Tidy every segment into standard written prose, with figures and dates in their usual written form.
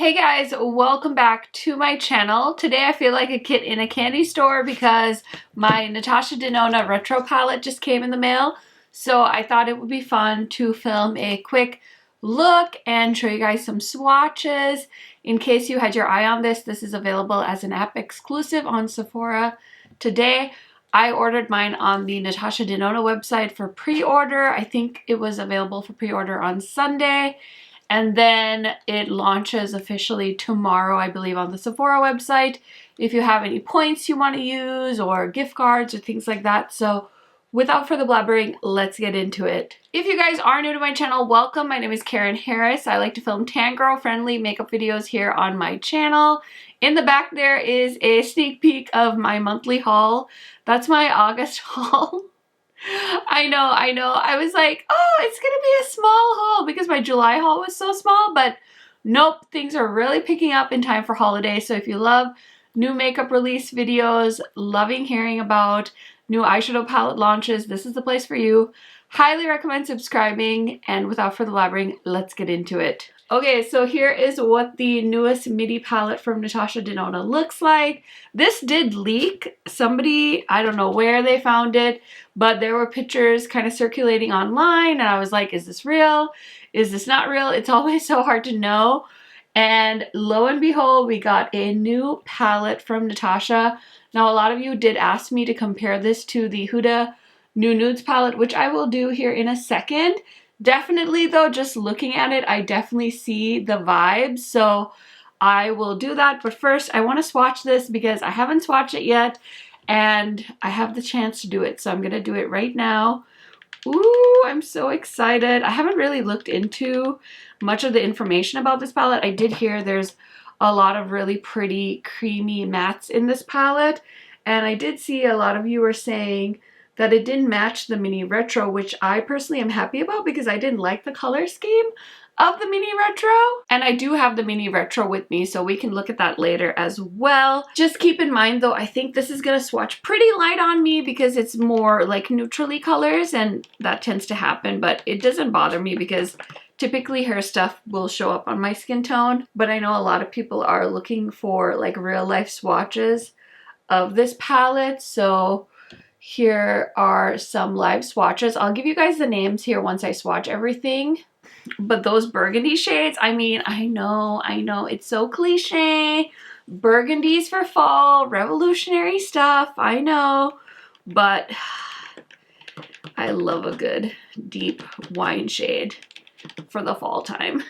Hey guys, welcome back to my channel. Today I feel like a kid in a candy store because my Natasha Denona retro palette just came in the mail. So I thought it would be fun to film a quick look and show you guys some swatches. In case you had your eye on this, this is available as an app exclusive on Sephora today. I ordered mine on the Natasha Denona website for pre-order. I think it was available for pre-order on Sunday. And then it launches officially tomorrow, I believe, on the Sephora website if you have any points you want to use or gift cards or things like that. So without further blabbering, let's get into it. If you guys are new to my channel, welcome. My name is Karen Harris. I like to film tan girl friendly makeup videos here on my channel. In the back there is a sneak peek of my monthly haul. That's my August haul. I know. I was like, oh, it's gonna be a small haul because my July haul was so small, but nope, things are really picking up in time for holiday. So if you love new makeup release videos, loving hearing about new eyeshadow palette launches, this is the place for you. Highly recommend subscribing, and without further blabbering, let's get into it. Okay, so here is what the newest midi palette from Natasha Denona looks like. This did leak. Somebody, I don't know where they found it, but there were pictures kind of circulating online, and I was like, is this real? Is this not real? It's always so hard to know. And lo and behold, we got a new palette from Natasha. Now, a lot of you did ask me to compare this to the Huda New Nudes palette, which I will do here in a second. Definitely though, just looking at it, I definitely see the vibes, so I will do that. But first, I want to swatch this because I haven't swatched it yet, and I have the chance to do it, so I'm going to do it right now. Ooh, I'm so excited. I haven't really looked into much of the information about this palette. I did hear there's a lot of really pretty creamy mattes in this palette, and I did see a lot of you were saying that it didn't match the mini retro, which I personally am happy about because I didn't like the color scheme of the mini retro. And I do have the mini retro with me, so we can look at that later as well. Just keep in mind though, I think this is gonna swatch pretty light on me because it's more like neutrally colors, and that tends to happen, but it doesn't bother me because typically her stuff will show up on my skin tone. But I know a lot of people are looking for like real life swatches of this palette, so here are some live swatches. I'll give you guys the names here once I swatch everything. But those burgundy shades, I mean, I know, it's so cliche. Burgundies for fall, revolutionary stuff, I know. But I love a good deep wine shade for the fall time.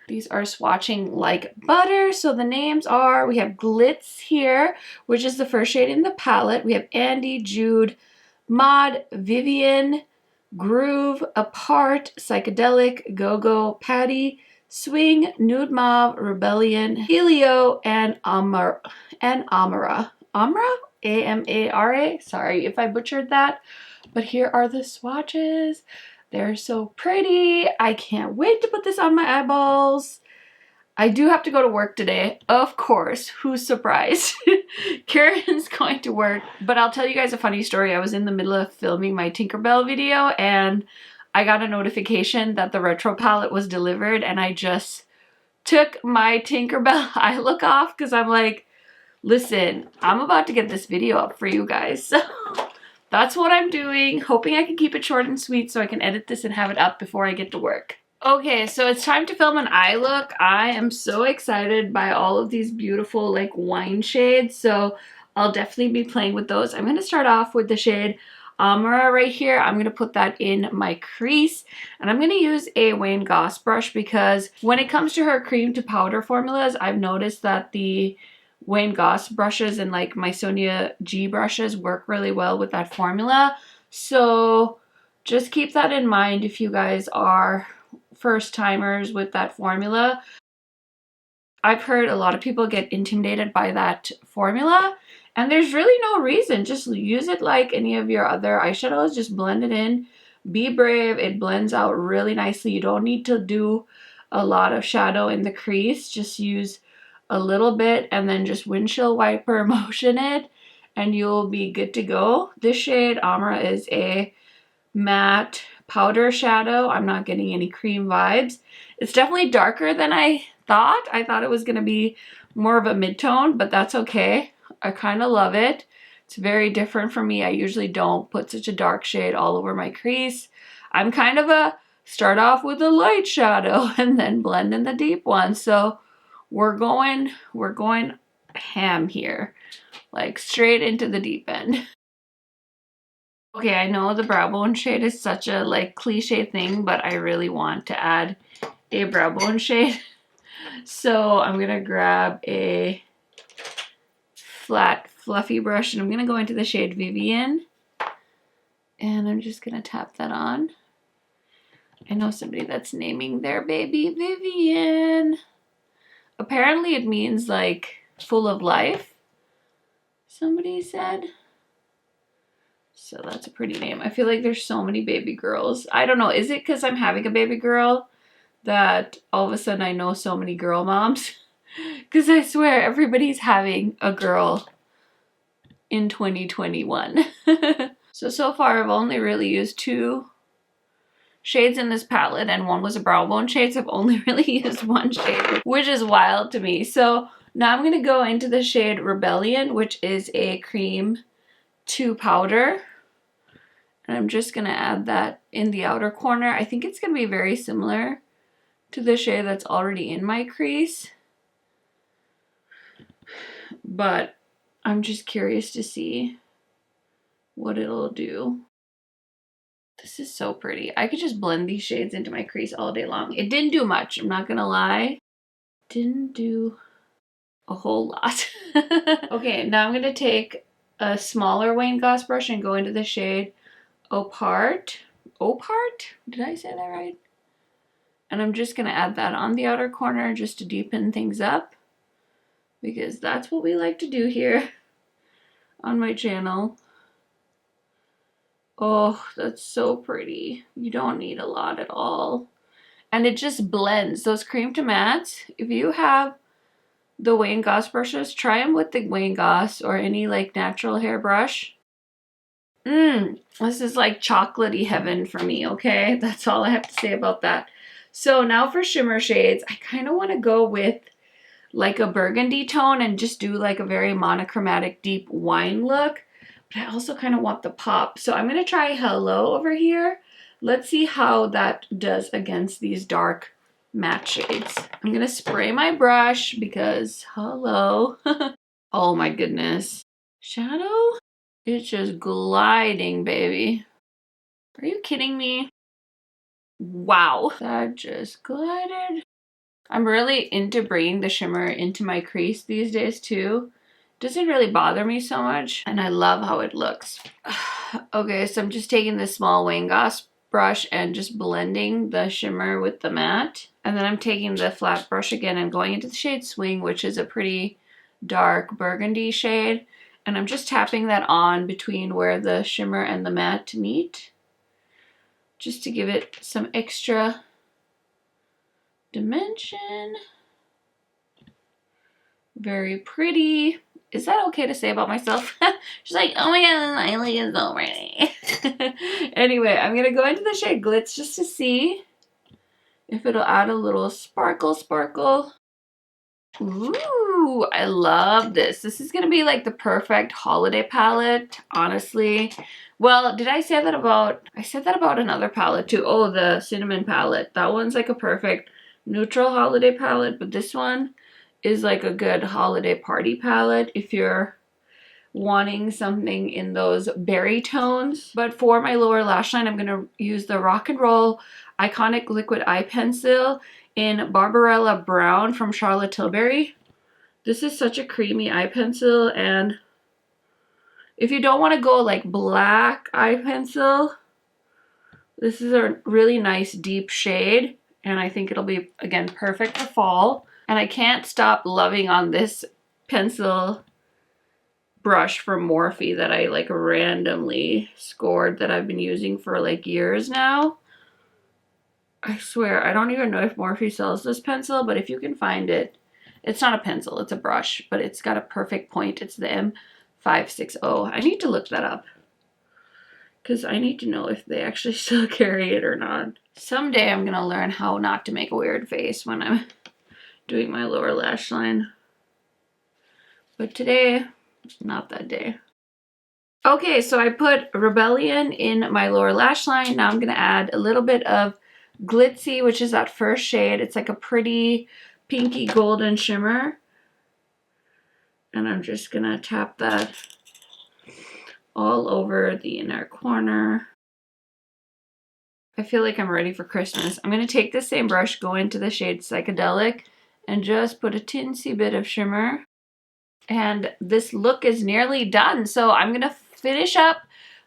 These are swatching like butter. So the names are, we have Glitz here, which is the first shade in the palette. We have Andy, Jude, Maud, Vivian, Groove, Apart, Psychedelic, Go-Go, Patty, Swing, Nude Mauve, Rebellion, Helio, and Amara. Amara? A-M-A-R-A? Sorry if I butchered that. But here are the swatches. They're so pretty. I can't wait to put this on my eyeballs. I do have to go to work today. Of course. Who's surprised? Karen's going to work. But I'll tell you guys a funny story. I was in the middle of filming my Tinkerbell video, and I got a notification that the retro palette was delivered, and I just took my Tinkerbell eye look off because I'm like, listen, I'm about to get this video up for you guys. So that's what I'm doing, hoping I can keep it short and sweet so I can edit this and have it up before I get to work. Okay, so it's time to film an eye look. I am so excited by all of these beautiful like wine shades, so I'll definitely be playing with those. I'm going to start off with the shade Amara right here. I'm going to put that in my crease, and I'm going to use a Wayne Goss brush because when it comes to her cream to powder formulas, I've noticed that the Wayne Goss brushes and like my Sonia G brushes work really well with that formula. So just keep that in mind if you guys are first timers with that formula. I've heard a lot of people get intimidated by that formula, and there's really no reason. Just use it like any of your other eyeshadows. Just blend it in. Be brave. It blends out really nicely. You don't need to do a lot of shadow in the crease. Just use a little bit and then just windshield wiper motion it, and you'll be good to go. This shade Amara is a matte powder shadow. I'm not getting any cream vibes. It's definitely darker than I thought. I thought it was going to be more of a mid-tone, but that's okay. I kind of love it. It's very different from me. I usually don't put such a dark shade all over my crease. I'm kind of a start off with a light shadow and then blend in the deep one. So we're going ham here, like straight into the deep end. Okay, I know the brow bone shade is such a like cliche thing, but I really want to add a brow bone shade. So I'm gonna grab a flat fluffy brush and I'm gonna go into the shade Vivian and I'm just gonna tap that on. I know somebody that's naming their baby Vivian. Apparently it means like full of life, somebody said. So that's a pretty name. I feel like there's so many baby girls. I don't know, is it because I'm having a baby girl that all of a sudden I know so many girl moms? Because I swear everybody's having a girl in 2021. So far I've only really used 2 shades in this palette and one was a brow bone shade, so I've only really used 1 shade, which is wild to me. So now I'm going to go into the shade Rebellion, which is a cream to powder. And I'm just going to add that in the outer corner. I think it's going to be very similar to the shade that's already in my crease. But I'm just curious to see what it'll do. This is so pretty. I could just blend these shades into my crease all day long. It didn't do much, I'm not gonna lie. Didn't do a whole lot. Okay, now I'm gonna take a smaller Wayne Goss brush and go into the shade Opart. Opart? Did I say that right? And I'm just gonna add that on the outer corner just to deepen things up, because that's what we like to do here on my channel. Oh, that's so pretty. You don't need a lot at all. And it just blends. Those cream to mattes, if you have the Wayne Goss brushes, try them with the Wayne Goss or any like natural hair brush. This is like chocolatey heaven for me, okay? That's all I have to say about that. So now for shimmer shades, I kind of want to go with like a burgundy tone and just do like a very monochromatic deep wine look. But I also kind of want the pop. So I'm going to try Hello over here. Let's see how that does against these dark matte shades. I'm going to spray my brush because hello. Oh my goodness. Shadow? It's just gliding, baby. Are you kidding me? Wow. That just glided. I'm really into bringing the shimmer into my crease these days too. Doesn't really bother me so much, and I love how it looks. Okay, so I'm just taking this small Wayne Goss brush and just blending the shimmer with the matte. And then I'm taking the flat brush again and going into the shade Swing, which is a pretty dark burgundy shade. And I'm just tapping that on between where the shimmer and the matte meet, just to give it some extra dimension. Very pretty. Is that okay to say about myself? She's like, oh my god, I look is so pretty. Anyway, I'm gonna go into the shade Glitz just to see if it'll add a little sparkle. Ooh, I love this. This is gonna be like the perfect holiday palette, honestly. Well, did I say that about, I said that about another palette too. Oh, the cinnamon palette. That one's like a perfect neutral holiday palette, but this one is like a good holiday party palette if you're wanting something in those berry tones. But for my lower lash line, I'm going to use the Rock and Roll Iconic Liquid Eye Pencil in Barbarella Brown from Charlotte Tilbury. This is such a creamy eye pencil, and if you don't want to go like black eye pencil, this is a really nice deep shade, and I think it'll be, again, perfect for fall. And I can't stop loving on this pencil brush from Morphe that I like randomly scored that I've been using for like years now. I swear, I don't even know if Morphe sells this pencil, but if you can find it, it's not a pencil, it's a brush, but it's got a perfect point. It's the M560. I need to look that up because I need to know if they actually still carry it or not. Someday I'm gonna learn how not to make a weird face when I'm doing my lower lash line. But today, not that day. Okay, so I put Rebellion in my lower lash line. Now I'm going to add a little bit of Glitzy, which is that first shade. It's like a pretty pinky golden shimmer. And I'm just going to tap that all over the inner corner. I feel like I'm ready for Christmas. I'm going to take the same brush, go into the shade Psychedelic, and just put a teensy bit of shimmer. And this look is nearly done. So I'm going to finish up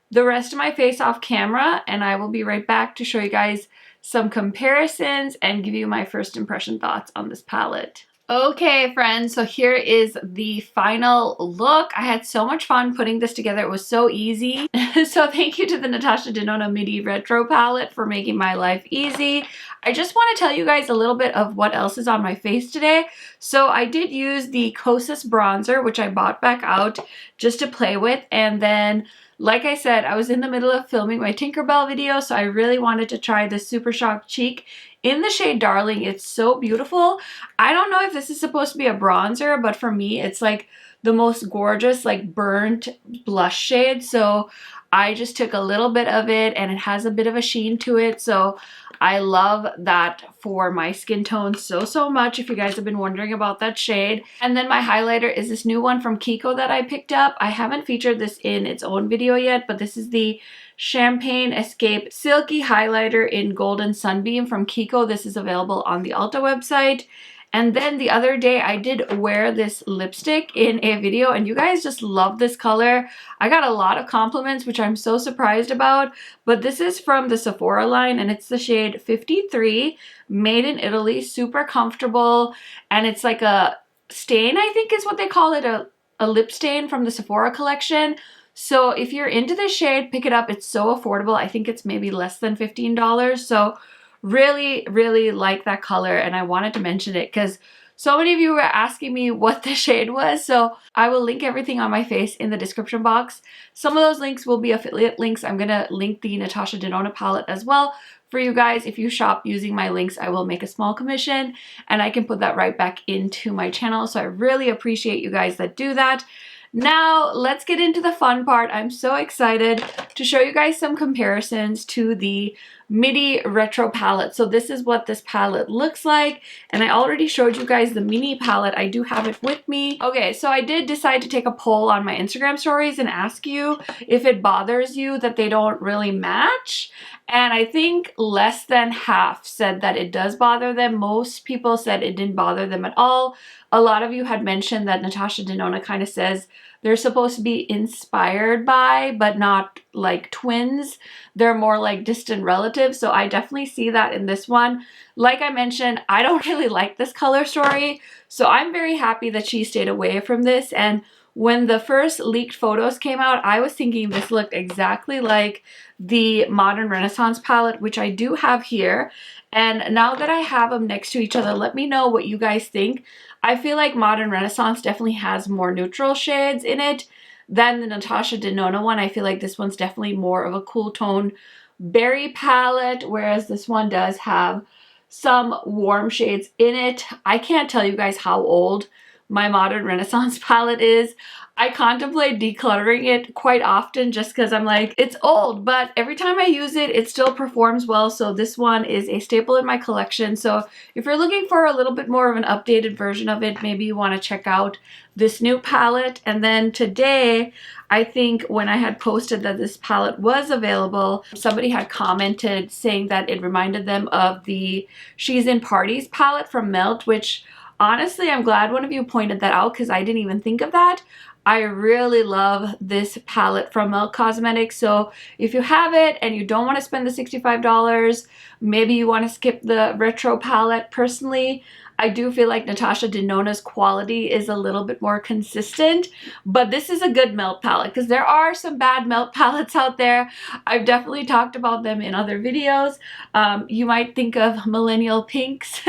the rest of my face off camera, and I will be right back to show you guys some comparisons and give you my first impression thoughts on this palette. Okay, friends, so here is the final look. I had so much fun putting this together. It was so easy. So thank you to the Natasha Denona Midi Retro palette for making my life easy. I just want to tell you guys a little bit of what else is on my face today. So I did use the Kosas bronzer, which I bought back out just to play with. And then, like I said, I was in the middle of filming my Tinkerbell video, so I really wanted to try the Super Shock Cheek in the shade Darling. It's so beautiful. I don't know if this is supposed to be a bronzer, but for me, it's like the most gorgeous, like burnt blush shade. So I just took a little bit of it, and it has a bit of a sheen to it. So I love that for my skin tone so much, if you guys have been wondering about that shade. And then my highlighter is this new one from Kiko that I picked up. I haven't featured this in its own video yet, but this is the Champagne Escape Silky Highlighter in Golden Sunbeam from Kiko. This is available on the Ulta website. And then the other day I did wear this lipstick in a video, and you guys just love this color. I got a lot of compliments, which I'm so surprised about. But this is from the Sephora line, and it's the shade 53, made in Italy, super comfortable. And it's like a stain, I think is what they call it, a lip stain from the Sephora collection. So if you're into this shade, pick it up. It's so affordable. I think it's maybe less than $15. So really like that color, and I wanted to mention it because so many of you were asking me what the shade was. So I will link everything on my face in the description box. Some of those links will be affiliate links. I'm gonna link the Natasha Denona palette as well for you guys. If you shop using my links, I will make a small commission, and I can put that right back into my channel. So I really appreciate you guys that do that. Now, let's get into the fun part. I'm so excited to show you guys some comparisons to the Midi Retro palette. So this is what this palette looks like, and I already showed you guys the mini palette. I do have it with me. Okay, so I did decide to take a poll on my Instagram stories and ask you if it bothers you that they don't really match. And I think less than half said that it does bother them. Most people said it didn't bother them at all. A lot of you had mentioned that Natasha Denona kind of says they're supposed to be inspired by, but not like twins. They're more like distant relatives. So I definitely see that in this one. Like I mentioned, I don't really like this color story. So I'm very happy that she stayed away from this. And when the first leaked photos came out, I was thinking this looked exactly like the Modern Renaissance palette, which I do have here. And now that I have them next to each other, let me know what you guys think. I feel like Modern Renaissance definitely has more neutral shades in it than the Natasha Denona one. I feel like this one's definitely more of a cool tone berry palette, whereas this one does have some warm shades in it. I can't tell you guys how old my Modern Renaissance palette is. I contemplate decluttering it quite often just because I'm like, it's old, but every time I use it, it still performs well. So this one is a staple in my collection. So if you're looking for a little bit more of an updated version of it, maybe you want to check out this new palette. And then today, I think when I had posted that this palette was available, somebody had commented saying that it reminded them of the She's in Parties palette from Melt, which honestly, I'm glad one of you pointed that out because I didn't even think of that. I really love this palette from Melt Cosmetics. So if you have it and you don't want to spend the $65, maybe you want to skip the retro palette. Personally, I do feel like Natasha Denona's quality is a little bit more consistent, but this is a good Melt palette because there are some bad Melt palettes out there. I've definitely talked about them in other videos. You might think of Millennial Pinks.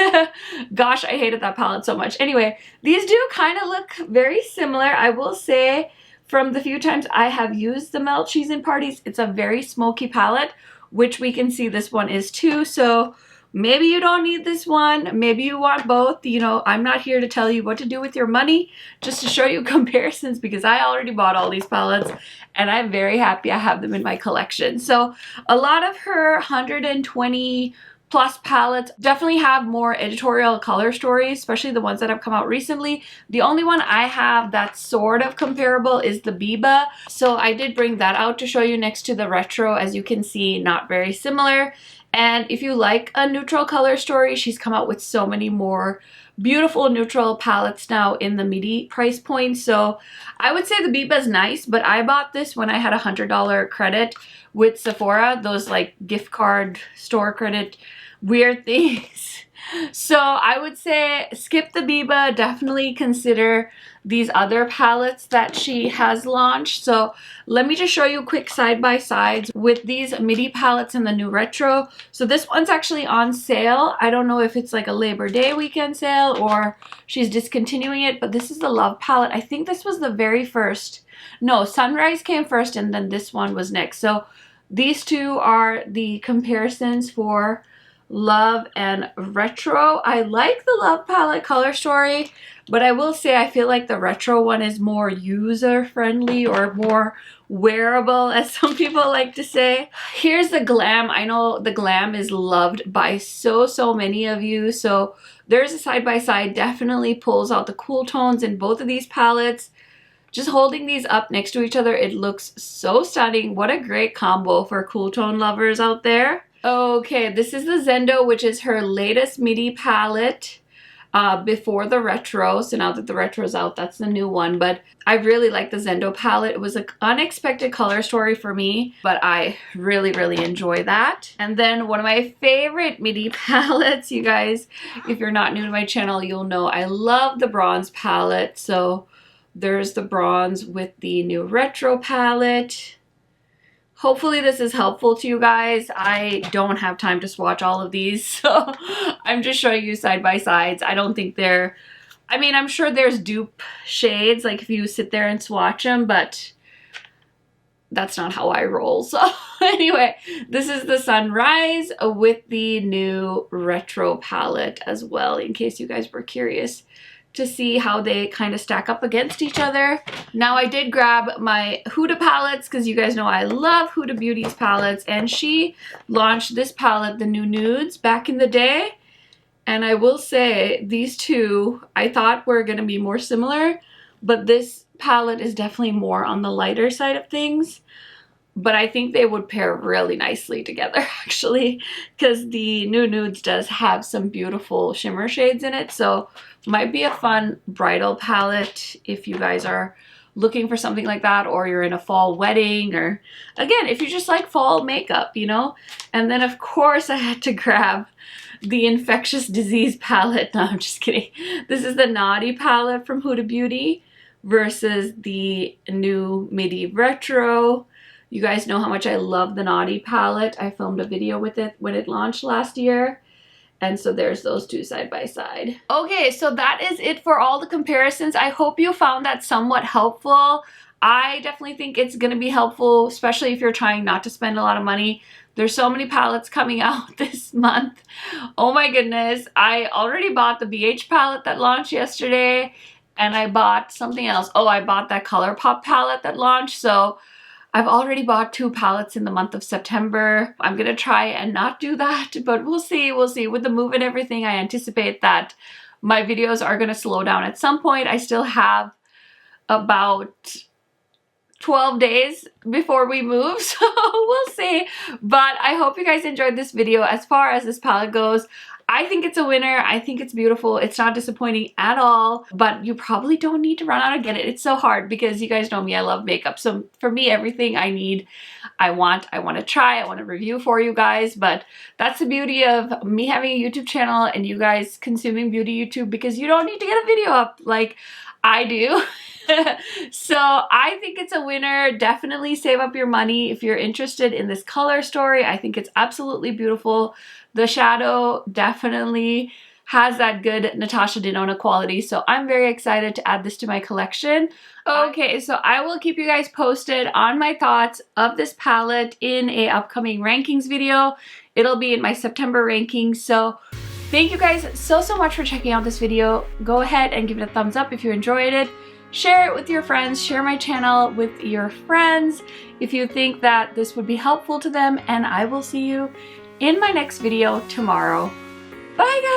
Gosh, I hated that palette so much. Anyway, these do kind of look very similar. I will say from the few times I have used the Melt She's in Parties, it's a very smoky palette, which we can see this one is too. So maybe you don't need this one, maybe you want both. You know, I'm not here to tell you what to do with your money, just to show you comparisons, because I already bought all these palettes and I'm very happy I have them in my collection. So a lot of her 120 plus palettes definitely have more editorial color stories, especially the ones that have come out recently. The only one I have that's sort of comparable is the Biba. So I did bring that out to show you next to the retro. As you can see, not very similar. And if you like a neutral color story, she's come out with so many more beautiful neutral palettes now in the midi price point. So I would say the Biba is nice, but I bought this when I had $100 credit with Sephora, those like gift card store credit weird things. So I would say skip the Biba, definitely consider these other palettes that she has launched. So let me just show you quick side-by-sides with these midi palettes in the new retro. So this one's actually on sale. I don't know if it's like a Labor Day weekend sale or she's discontinuing it, but this is the Love palette. I think this was the very first. No, Sunrise came first and then this one was next. So these two are the comparisons for Love and retro. I like the Love palette color story, but I will say I feel like the retro one is more user friendly or more wearable, as some people like to say. Here's the Glam. I know the Glam is loved by so many of you, so there's a side-by-side. Definitely pulls out the cool tones in both of these palettes. Just holding these up next to each other, it looks so stunning. What a great combo for cool tone lovers out there. Okay, this is the Zendo, which is her latest midi palette before the retro. So now that the retro is out, that's the new one. But I really like the Zendo palette. It was an unexpected color story for me, but I really enjoy that. And then one of my favorite midi palettes, you guys, if you're not new to my channel, you'll know I love the bronze palette. So there's the bronze with the new retro palette. Hopefully this is helpful to you guys. I don't have time to swatch all of these, so I'm just showing you side-by-sides. I don't think they're, I mean, I'm sure there's dupe shades, like if you sit there and swatch them, but that's not how I roll. So anyway, this is the Sunrise with the new retro palette as well, in case you guys were curious to see how they kind of stack up against each other. Now I did grab my Huda palettes because you guys know I love Huda Beauty's palettes, and she launched this palette, the new Nudes, back in the day. And I will say these two I thought were going to be more similar, but this palette is definitely more on the lighter side of things. But I think they would pair really nicely together, actually, because the new Nudes does have some beautiful shimmer shades in it. So might be a fun bridal palette if you guys are looking for something like that, or you're in a fall wedding, or again, if you just like fall makeup, you know. And then of course I had to grab the infectious disease palette. No, I'm just kidding. This is the Naughty palette from Huda Beauty versus the new midi retro. You guys know how much I love the Naughty palette. I filmed a video with it when it launched last year. And so there's those two side by side. Okay, so that is it for all the comparisons. I hope you found that somewhat helpful. I definitely think it's going to be helpful, especially if you're trying not to spend a lot of money. There's so many palettes coming out this month. Oh my goodness. I already bought the BH palette that launched yesterday. And I bought something else. Oh, I bought that ColourPop palette that launched. So I've already bought 2 palettes in the month of September. I'm gonna try and not do that, but we'll see, we'll see. With the move and everything, I anticipate that my videos are gonna slow down at some point. I still have about 12 days before we move, so we'll see. But I hope you guys enjoyed this video. As far as this palette goes, I think it's a winner. I think it's beautiful. It's not disappointing at all, but you probably don't need to run out and get it. It's so hard because you guys know me, I love makeup. So for me, everything I need, I want to try, I want to review for you guys. But that's the beauty of me having a YouTube channel and you guys consuming beauty YouTube, because you don't need to get a video up like I do. So I think it's a winner. Definitely save up your money if you're interested in this color story. I think it's absolutely beautiful. The shadow definitely has that good Natasha Denona quality. So I'm very excited to add this to my collection. Okay, so I will keep you guys posted on my thoughts of this palette in a upcoming rankings video. It'll be in my September rankings. So thank you guys so much for checking out this video. Go ahead and give it a thumbs up if you enjoyed it. Share it with your friends. Share my channel with your friends if you think that this would be helpful to them. And I will see you in my next video tomorrow. Bye guys!